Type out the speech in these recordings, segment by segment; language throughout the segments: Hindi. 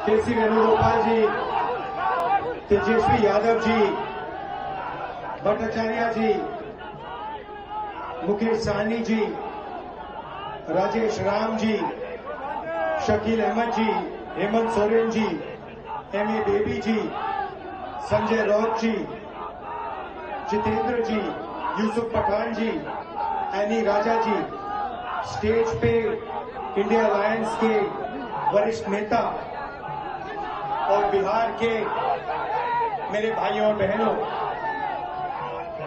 केसी वेणुगोपाल जी, तेजस्वी यादव जी, भट्टाचार्य जी, मुकेश सहनी जी, राजेश राम जी, शकील अहमद जी, हेमंत सोरेन जी, एमए बेबी जी, संजय राउत जी, जितेंद्र जी, यूसुफ पठान जी, एनी राजा जी, स्टेज पे इंडिया अलायंस के वरिष्ठ नेता और बिहार के मेरे भाइयों और बहनों,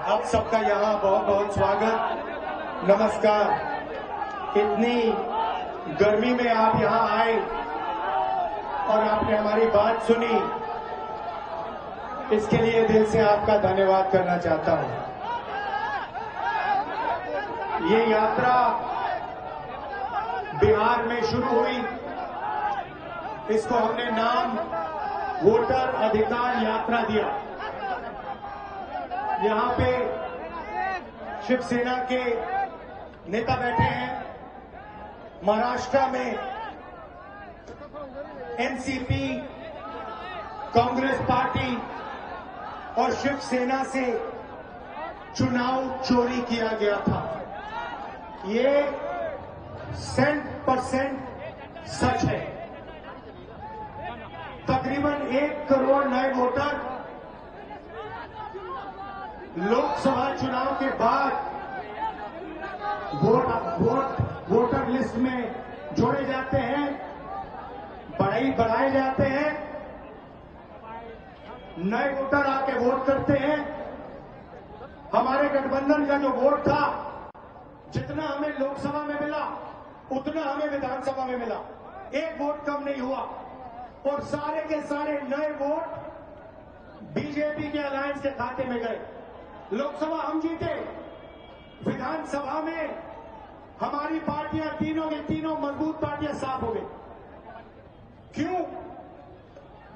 आप सबका यहां बहुत बहुत स्वागत, नमस्कार। इतनी गर्मी में आप यहां आए और आपने हमारी बात सुनी, इसके लिए दिल से आपका धन्यवाद करना चाहता हूं। ये यात्रा बिहार में शुरू हुई, इसको हमने नाम वोटर अधिकार यात्रा दिया। यहां पे शिवसेना के नेता बैठे हैं, महाराष्ट्र में एनसीपी, कांग्रेस पार्टी और शिवसेना से चुनाव चोरी किया गया था। ये 100% सच है। तकरीबन 1 करोड़ नए वोटर लोकसभा चुनाव के बाद वोटर लिस्ट में जोड़े जाते हैं, बढ़ाए जाते हैं, नए वोटर आके वोट करते हैं। हमारे गठबंधन का जो वोट था, जितना हमें लोकसभा में मिला उतना हमें विधानसभा में मिला, 1 वोट कम नहीं हुआ। और सारे के सारे नए वोट बीजेपी के अलायंस के खाते में गए। लोकसभा हम जीते, विधानसभा में हमारी पार्टियां तीनों की तीनों मजबूत पार्टियां साफ हो गई। क्यों?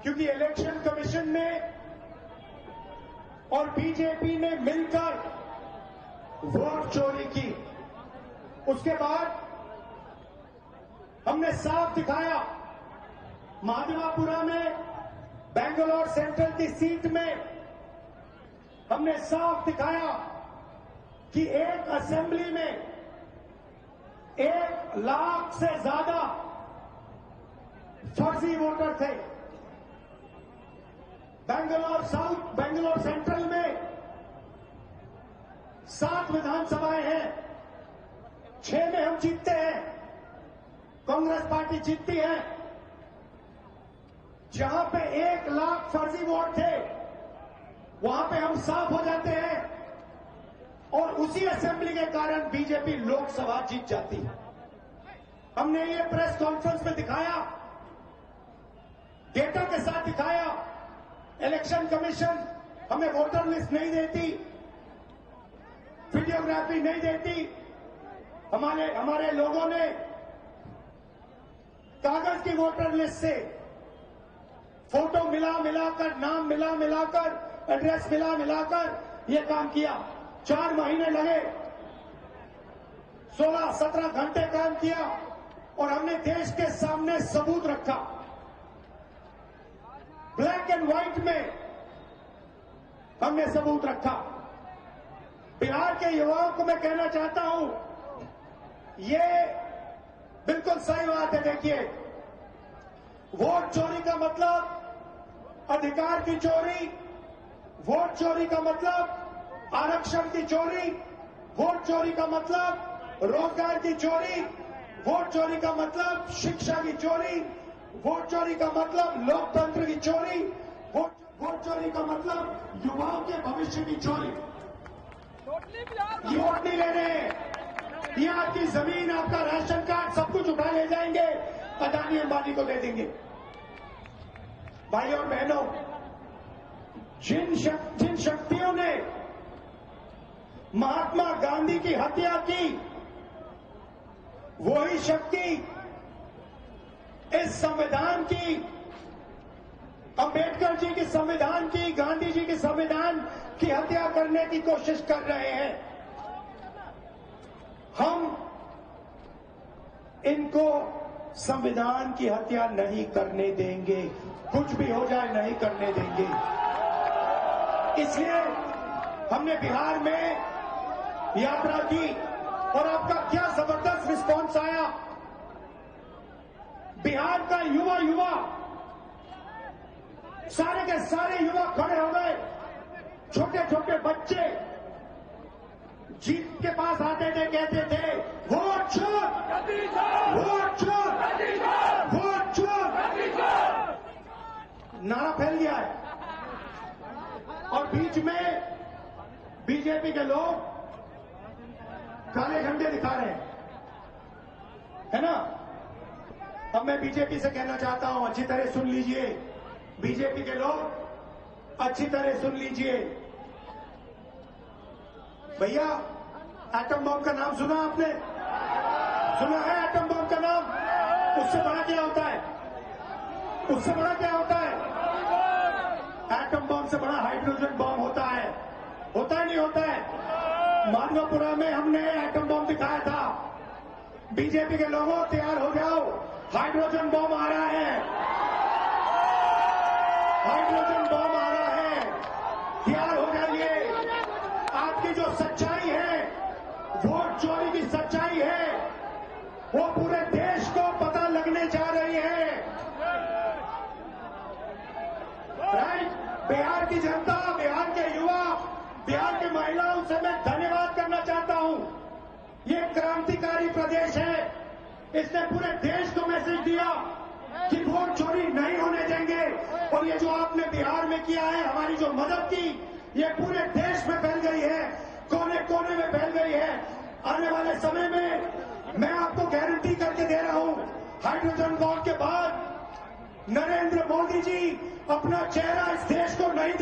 क्योंकि इलेक्शन कमीशन ने और बीजेपी ने मिलकर वोट चोरी की। उसके बाद हमने साफ दिखाया, महादेवापुरा में बेंगलोर सेंट्रल की सीट में हमने साफ दिखाया कि एक असेंबली में 1 लाख से ज्यादा फर्जी वोटर थे। बेंगलोर सेंट्रल में 7 विधानसभाएं हैं, 6 में हम जीतते हैं, कांग्रेस पार्टी जीतती है। जहां पे 1 लाख फर्जी वोट थे, वहां पे हम साफ हो जाते हैं और उसी असेंबली के कारण बीजेपी लोकसभा जीत जाती है। हमने ये प्रेस कॉन्फ्रेंस में दिखाया, डेटा के साथ दिखाया। इलेक्शन कमीशन हमें वोटर लिस्ट नहीं देती, वीडियोग्राफी नहीं देती। हमारे लोगों ने कागज की वोटर लिस्ट से फोटो मिलाकर, नाम मिलाकर, एड्रेस मिलाकर ये काम किया। 4 महीने लगे, 16-17 घंटे काम किया और हमने देश के सामने सबूत रखा। ब्लैक एंड व्हाइट में हमने सबूत रखा। बिहार के युवाओं को मैं कहना चाहता हूं, ये बिल्कुल सही बात है। देखिए, वोट चोरी का मतलब अधिकार की चोरी, वोट चोरी का मतलब आरक्षण की चोरी, वोट चोरी का मतलब रोजगार की चोरी, वोट चोरी का मतलब शिक्षा की चोरी, वोट चोरी का मतलब लोकतंत्र की चोरी, वोट चोरी का मतलब युवाओं के भविष्य की चोरी। ये वोट नहीं ले रहे हैं, ये आपकी जमीन, आपका राशन कार्ड सब कुछ उठा ले जाएंगे, अदानी अंबानी को दे देंगे। भाइयों और बहनों, जिन शक्तियों ने महात्मा गांधी की हत्या की, वही शक्ति इस संविधान की, अंबेडकर जी के संविधान की, गांधी जी के संविधान की हत्या करने की कोशिश कर रहे हैं। हम इनको संविधान की हत्या नहीं करने देंगे, कुछ भी हो जाए नहीं करने देंगे। इसलिए हमने बिहार में यात्रा की और आपका क्या जबरदस्त रिस्पांस आया। बिहार का युवा सारे के सारे युवा खड़े हो गए, छोटे छोटे बच्चे जीत के पास आते थे, कहते थे वोट चोर, वोट चोर, वोट चोर, नारा फैल गया है। और बीच में बीजेपी के लोग काले झंडे दिखा रहे हैं, है ना। अब मैं बीजेपी से कहना चाहता हूं, अच्छी तरह सुन लीजिए, बीजेपी के लोग अच्छी तरह सुन लीजिए। भैया, एटम बम का नाम सुना आपने? सुना है एटम बम का नाम? उससे बड़ा क्या होता है? उससे बड़ा क्या होता है? एटम बम से बड़ा हाइड्रोजन बम होता है। होता है नहीं होता है? माधवपुरा में हमने एटम बम दिखाया था। बीजेपी के लोगों तैयार हो जाओ, हाइड्रोजन बम आ रहा है, हाइड्रोजन बम आ रहा है, तैयार हो जाइए। आपकी जो सच्चाई है, वोट चोरी की सच्चाई है, वो पूरे देश को पता लगने जा रही है। राइट? बिहार की जनता, बिहार के युवा, बिहार की महिलाओं से मैं धन्यवाद करना चाहता हूं। ये क्रांतिकारी प्रदेश है, इसने पूरे देश को मैसेज दिया कि वोट चोरी नहीं होने देंगे। और ये जो आपने बिहार में किया है, हमारी जो मदद की, ये पूरे देश में फैल गई है, कोने कोने में फैल गई है। आने वाले समय में मैं आपको गारंटी करके दे रहा हूं, हाइड्रोजन बम के बाद नरेंद्र मोदी जी अपना चेहरा इस देश को नहीं